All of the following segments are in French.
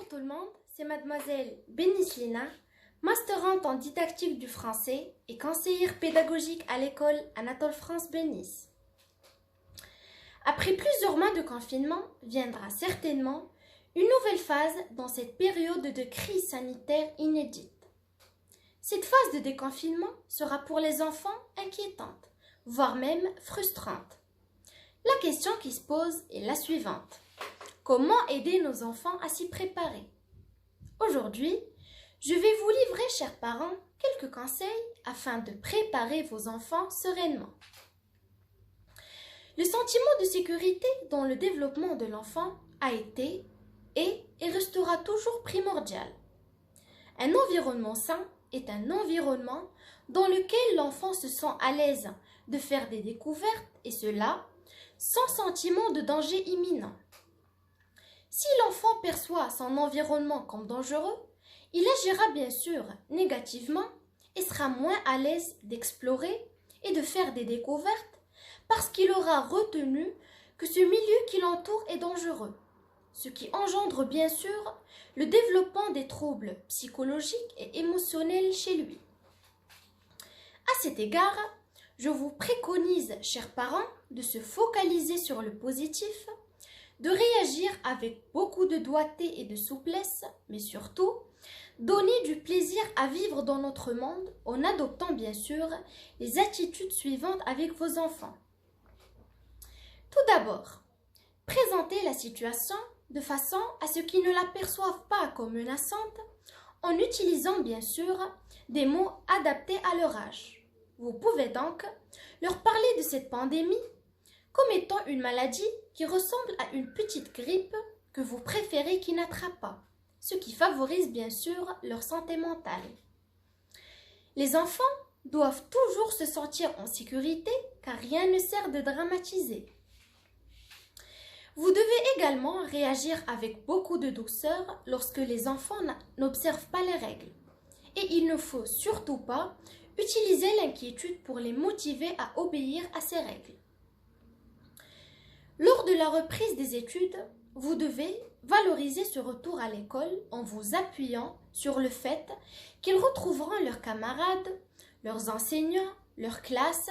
Bonjour tout le monde, c'est mademoiselle Bénice Lina, masterante en didactique du français et conseillère pédagogique à l'école Anatole France Bénice. Après plusieurs mois de confinement, viendra certainement une nouvelle phase dans cette période de crise sanitaire inédite. Cette phase de déconfinement sera pour les enfants inquiétante, voire même frustrante. La question qui se pose est la suivante. Comment aider nos enfants à s'y préparer? Aujourd'hui, je vais vous livrer, chers parents, quelques conseils afin de préparer vos enfants sereinement. Le sentiment de sécurité dans le développement de l'enfant a été, est et restera toujours primordial. Un environnement sain est un environnement dans lequel l'enfant se sent à l'aise de faire des découvertes et cela sans sentiment de danger imminent. Si l'enfant perçoit son environnement comme dangereux, il agira bien sûr négativement et sera moins à l'aise d'explorer et de faire des découvertes parce qu'il aura retenu que ce milieu qui l'entoure est dangereux, ce qui engendre bien sûr le développement des troubles psychologiques et émotionnels chez lui. À cet égard, je vous préconise, chers parents, de se focaliser sur le positif, de réagir avec beaucoup de doigté et de souplesse, mais surtout, donner du plaisir à vivre dans notre monde en adoptant bien sûr les attitudes suivantes avec vos enfants. Tout d'abord, présentez la situation de façon à ce qu'ils ne la perçoivent pas comme menaçante en utilisant bien sûr des mots adaptés à leur âge. Vous pouvez donc leur parler de cette pandémie comme étant une maladie qui ressemble à une petite grippe que vous préférez qui n'attrape pas, ce qui favorise bien sûr leur santé mentale. Les enfants doivent toujours se sentir en sécurité car rien ne sert de dramatiser. Vous devez également réagir avec beaucoup de douceur lorsque les enfants n'observent pas les règles. Et il ne faut surtout pas utiliser l'inquiétude pour les motiver à obéir à ces règles. Lors de la reprise des études, vous devez valoriser ce retour à l'école en vous appuyant sur le fait qu'ils retrouveront leurs camarades, leurs enseignants, leur classe.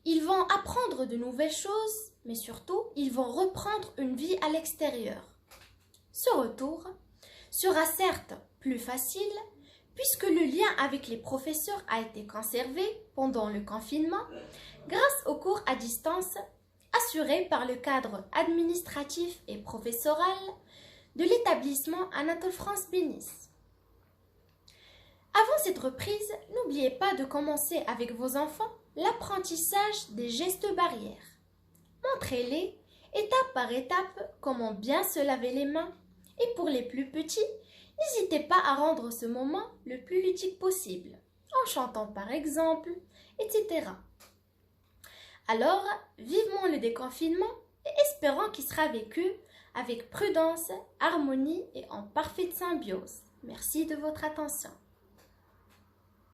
Ils vont apprendre de nouvelles choses, mais surtout, ils vont reprendre une vie à l'extérieur. Ce retour sera certes plus facile puisque le lien avec les professeurs a été conservé pendant le confinement grâce aux cours à distance assurés par le cadre administratif et professoral de l'établissement Anatole France Bénice. Avant cette reprise, n'oubliez pas de commencer avec vos enfants l'apprentissage des gestes barrières. Montrez-les étape par étape comment bien se laver les mains et pour les plus petits, n'hésitez pas à rendre ce moment le plus ludique possible, en chantant par exemple, etc. Alors, vivement le déconfinement et espérons qu'il sera vécu avec prudence, harmonie et en parfaite symbiose. Merci de votre attention.